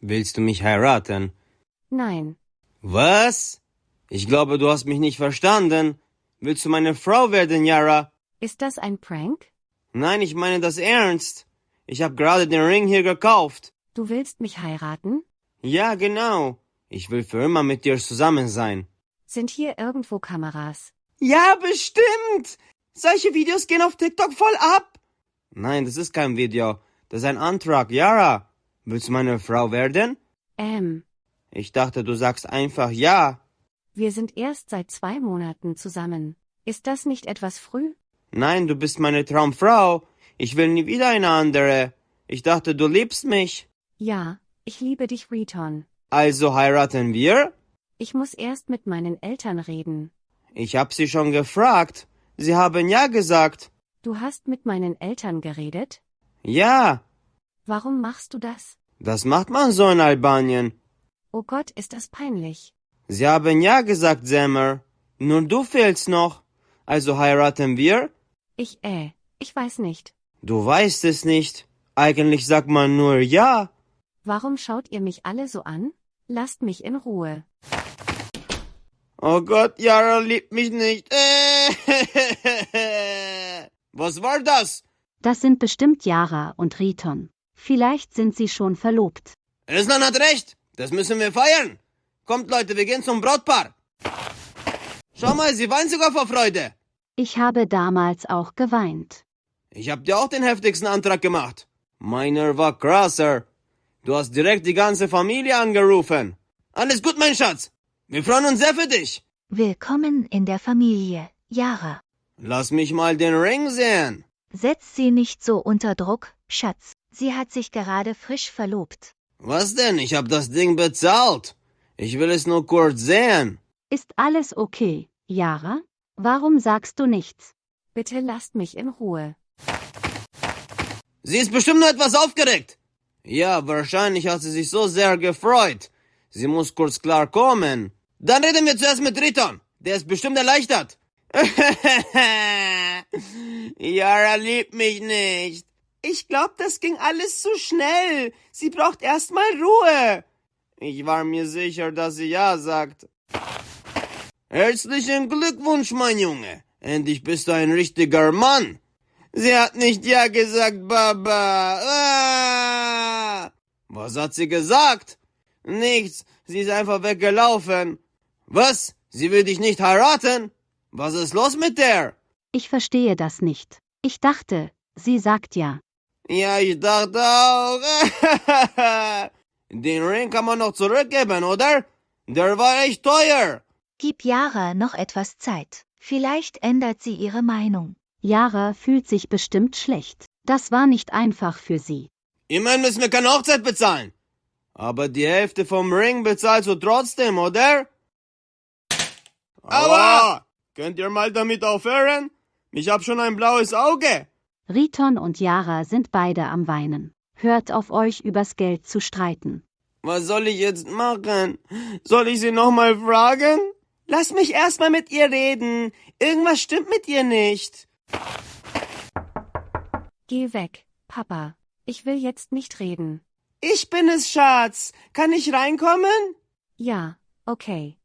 Willst du mich heiraten? Nein. Was? Ich glaube, du hast mich nicht verstanden. Willst du meine Frau werden, Yara? Ist das ein Prank? Nein, ich meine das ernst. Ich habe gerade den Ring hier gekauft. Du willst mich heiraten? Ja, genau. Ich will für immer mit dir zusammen sein. Sind hier irgendwo Kameras? Ja, bestimmt. Solche Videos gehen auf TikTok voll ab. Nein, das ist kein Video. Das ist ein Antrag. Yara, willst du meine Frau werden? Ich dachte, du sagst einfach ja. Wir sind erst seit 2 Monaten zusammen. Ist das nicht etwas früh? Nein, du bist meine Traumfrau. Ich will nie wieder eine andere. Ich dachte, du liebst mich. Ja, ich liebe dich, Riton. Also heiraten wir? Ich muss erst mit meinen Eltern reden. Ich hab sie schon gefragt. Sie haben ja gesagt. Du hast mit meinen Eltern geredet? Ja, Warum machst du das? das macht man so in Albanien. Oh Gott, ist das peinlich. Sie haben ja gesagt, Semmer. Nur du fehlst noch. Also heiraten wir? Ich weiß nicht. Du weißt es nicht. Eigentlich sagt man nur ja. Warum schaut ihr mich alle so an? Lasst mich in Ruhe. Oh Gott, Yara liebt mich nicht. Was war das? Das sind bestimmt Yara und Riton. Vielleicht sind sie schon verlobt. Ruslan hat recht. Das müssen wir feiern. Kommt Leute, wir gehen zum Brautpaar. Schau mal, sie weint sogar vor Freude. Ich habe damals auch geweint. Ich hab dir auch den heftigsten Antrag gemacht. Meiner war krasser. Du hast direkt die ganze Familie angerufen. Alles gut, mein Schatz. Wir freuen uns sehr für dich. Willkommen in der Familie, Yara. Lass mich mal den Ring sehen. Setz sie nicht so unter Druck, Schatz. Sie hat sich gerade frisch verlobt. Was denn? Ich hab das Ding bezahlt. Ich will es nur kurz sehen. Ist alles okay, Yara? Warum sagst du nichts? Bitte lasst mich in Ruhe. Sie ist bestimmt nur etwas aufgeregt. Ja, wahrscheinlich hat sie sich so sehr gefreut. Sie muss kurz klar kommen. Dann reden wir zuerst mit Riton. Der ist bestimmt erleichtert. Yara liebt mich nicht. Ich glaube, das ging alles zu schnell. Sie braucht erstmal Ruhe. Ich war mir sicher, dass sie ja sagt. Herzlichen Glückwunsch, mein Junge. Endlich bist du ein richtiger Mann. Sie hat nicht ja gesagt, Baba. Ah! Was hat sie gesagt? Nichts. Sie ist einfach weggelaufen. Was? Sie will dich nicht heiraten? Was ist los mit der? Ich verstehe das nicht. Ich dachte, sie sagt ja. Ja, ich dachte auch. Den Ring kann man noch zurückgeben, oder? Der war echt teuer. Gib Yara noch etwas Zeit. Vielleicht ändert sie ihre Meinung. Yara fühlt sich bestimmt schlecht. Das war nicht einfach für sie. Immerhin müssen wir keine Hochzeit bezahlen. Aber die Hälfte vom Ring bezahlst du trotzdem, oder? Aua! Könnt ihr mal damit aufhören? Ich hab schon ein blaues Auge. Riton und Yara sind beide am Weinen. Hört auf euch übers Geld zu streiten. Was soll ich jetzt machen? Soll ich sie nochmal fragen? Lass mich erstmal mit ihr reden. Irgendwas stimmt mit ihr nicht. Geh weg, Papa. Ich will jetzt nicht reden. Ich bin es, Schatz. Kann ich reinkommen? Ja, okay.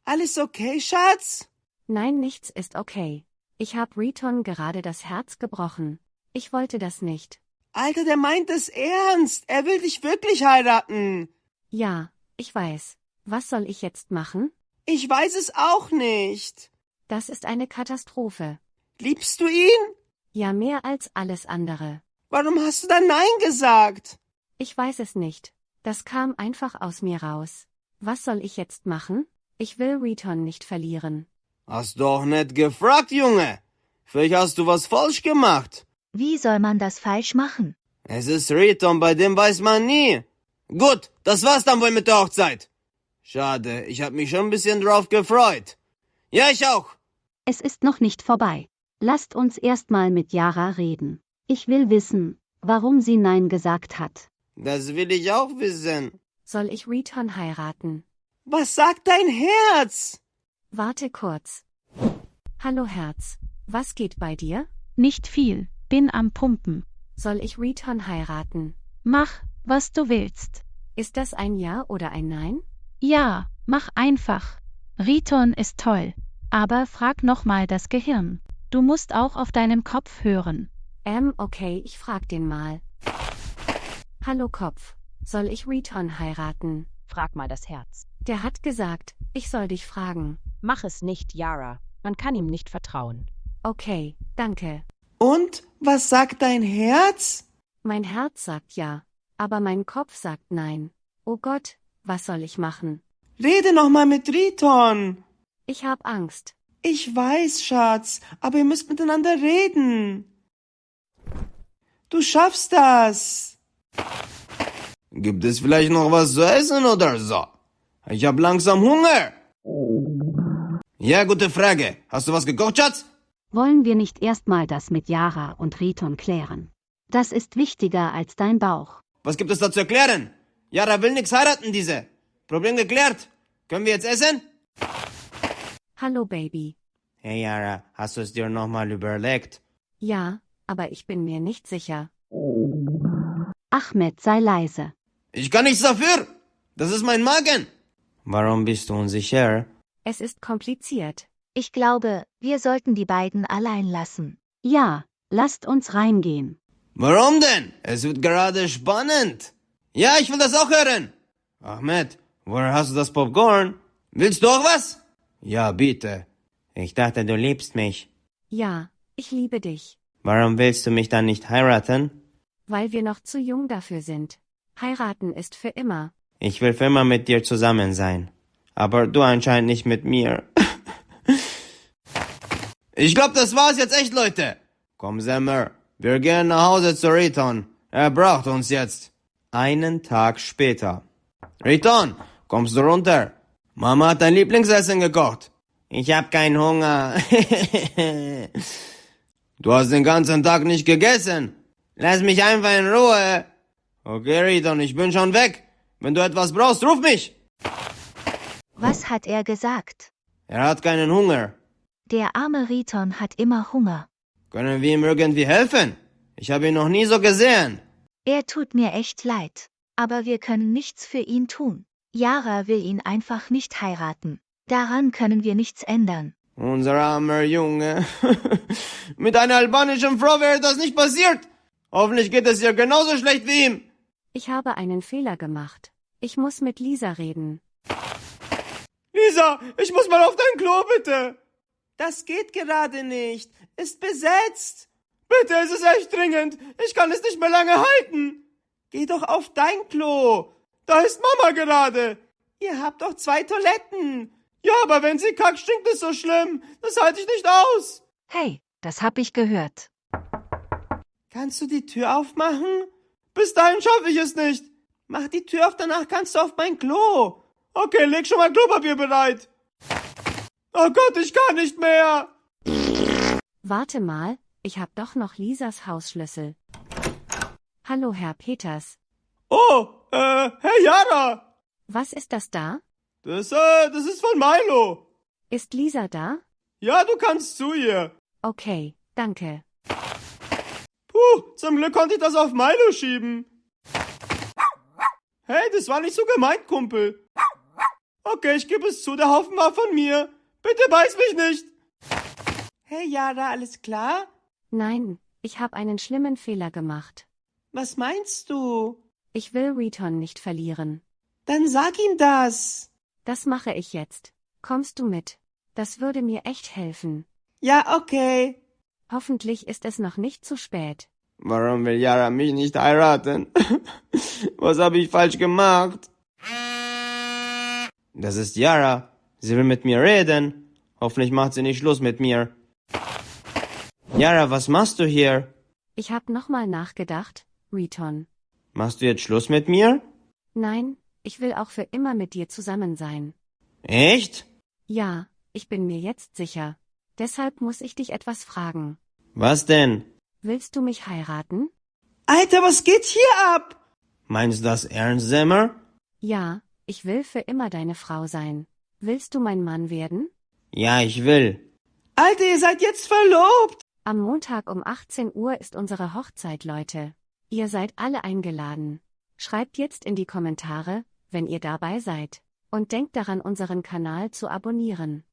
Alles okay, Schatz? Nein, nichts ist okay. Ich hab Riton gerade das Herz gebrochen. Ich wollte das nicht. Alter, der meint es ernst. Er will dich wirklich heiraten. Ja, ich weiß. Was soll ich jetzt machen? Ich weiß es auch nicht. Das ist eine Katastrophe. Liebst du ihn? Ja, mehr als alles andere. Warum hast du dann Nein gesagt? Ich weiß es nicht. Das kam einfach aus mir raus. Was soll ich jetzt machen? Ich will Riton nicht verlieren. Hast du auch nicht gefragt, Junge. Vielleicht hast du was falsch gemacht. Wie soll man das falsch machen? Es ist Riton, bei dem weiß man nie. Gut, das war's dann wohl mit der Hochzeit. Schade, ich hab mich schon ein bisschen drauf gefreut. Ja, ich auch. Es ist noch nicht vorbei. Lasst uns erstmal mit Yara reden. Ich will wissen, warum sie Nein gesagt hat. Das will ich auch wissen. Soll ich Riton heiraten? Was sagt dein Herz? Warte kurz. Hallo Herz. Was geht bei dir? Nicht viel, bin am Pumpen. Soll ich Riton heiraten? Mach, was du willst. Ist das ein Ja oder ein Nein? Ja, mach einfach. Riton ist toll. Aber frag nochmal das Gehirn. Du musst auch auf deinen Kopf hören. Okay, ich frag den mal. Hallo Kopf, soll ich Riton heiraten? Frag mal das Herz. Der hat gesagt, ich soll dich fragen. Mach es nicht, Yara. Man kann ihm nicht vertrauen. Okay, danke. Und, was sagt dein Herz? Mein Herz sagt ja, aber mein Kopf sagt nein. Oh Gott, was soll ich machen? Rede noch mal mit Riton. Ich hab Angst. Ich weiß, Schatz, aber ihr müsst miteinander reden. Du schaffst das. Gibt es vielleicht noch was zu essen oder so? Ich hab langsam Hunger. Ja, gute Frage. Hast du was gekocht, Schatz? Wollen wir nicht erstmal das mit Yara und Riton klären? Das ist wichtiger als dein Bauch. Was gibt es da zu erklären? Yara will nix heiraten, diese. Problem geklärt. Können wir jetzt essen? Hallo Baby. Hey Yara, hast du es dir nochmal überlegt? Ja, aber ich bin mir nicht sicher. Ahmed, sei leise. Ich kann nichts dafür. Das ist mein Magen. Warum bist du unsicher? Es ist kompliziert. Ich glaube, wir sollten die beiden allein lassen. Ja, lasst uns reingehen. Warum denn? Es wird gerade spannend. Ja, ich will das auch hören. Ahmed, woher hast du das Popcorn? Willst du auch was? Ja, bitte. Ich dachte, du liebst mich. Ja, ich liebe dich. Warum willst du mich dann nicht heiraten? Weil wir noch zu jung dafür sind. Heiraten ist für immer. Ich will für immer mit dir zusammen sein. Aber du anscheinend nicht mit mir. Ich glaube, das war's jetzt echt, Leute. Komm, Semmer. Wir gehen nach Hause zu Riton. Er braucht uns jetzt. Einen Tag später. Riton, kommst du runter? Mama hat dein Lieblingsessen gekocht. Ich hab keinen Hunger. Du hast den ganzen Tag nicht gegessen. Lass mich einfach in Ruhe. Okay, Riton, ich bin schon weg. Wenn du etwas brauchst, ruf mich. Was hat er gesagt? Er hat keinen Hunger. Der arme Riton hat immer Hunger. Können wir ihm irgendwie helfen? Ich habe ihn noch nie so gesehen. Er tut mir echt leid. Aber wir können nichts für ihn tun. Yara will ihn einfach nicht heiraten. Daran können wir nichts ändern. Unser armer Junge. Mit einer albanischen Frau wäre das nicht passiert. Hoffentlich geht es ihr genauso schlecht wie ihm. Ich habe einen Fehler gemacht. Ich muss mit Lisa reden. Lisa, ich muss mal auf dein Klo, bitte. Das geht gerade nicht. Ist besetzt. Bitte, es ist echt dringend. Ich kann es nicht mehr lange halten. Geh doch auf dein Klo. Da ist Mama gerade. Ihr habt doch 2 Toiletten. Ja, aber wenn sie kackt, stinkt es so schlimm. Das halte ich nicht aus. Hey, das hab ich gehört. Kannst du die Tür aufmachen? Bis dahin schaffe ich es nicht. Mach die Tür auf, danach kannst du auf mein Klo. Okay, leg schon mal Klopapier bereit. Oh Gott, ich kann nicht mehr. Warte mal, ich hab doch noch Lisas Hausschlüssel. Hallo Herr Peters. Oh, hey Yara. Was ist das da? Das ist von Milo. Ist Lisa da? Ja, du kannst zu ihr. Okay, danke. Puh, zum Glück konnte ich das auf Milo schieben. Hey, das war nicht so gemeint, Kumpel. Okay, ich gebe es zu, der Haufen war von mir. Bitte beiß mich nicht. Hey Yara, alles klar? Nein, ich hab einen schlimmen Fehler gemacht. Was meinst du? Ich will Riton nicht verlieren. Dann sag ihm das. Das mache ich jetzt. Kommst du mit? Das würde mir echt helfen. Ja, okay. Hoffentlich ist es noch nicht zu spät. Warum will Yara mich nicht heiraten? Was habe ich falsch gemacht? Das ist Yara. Sie will mit mir reden. Hoffentlich macht sie nicht Schluss mit mir. Yara, was machst du hier? Ich hab nochmal nachgedacht, Riton. Machst du jetzt Schluss mit mir? Nein, ich will auch für immer mit dir zusammen sein. Echt? Ja, ich bin mir jetzt sicher. Deshalb muss ich dich etwas fragen. Was denn? Willst du mich heiraten? Alter, was geht hier ab? Meinst du das ernst, Semmer? Ja, ich will für immer deine Frau sein. Willst du mein Mann werden? Ja, ich will. Alter, ihr seid jetzt verlobt. Am Montag um 18 Uhr ist unsere Hochzeit, Leute. Ihr seid alle eingeladen. Schreibt jetzt in die Kommentare, wenn ihr dabei seid. Und denkt daran, unseren Kanal zu abonnieren.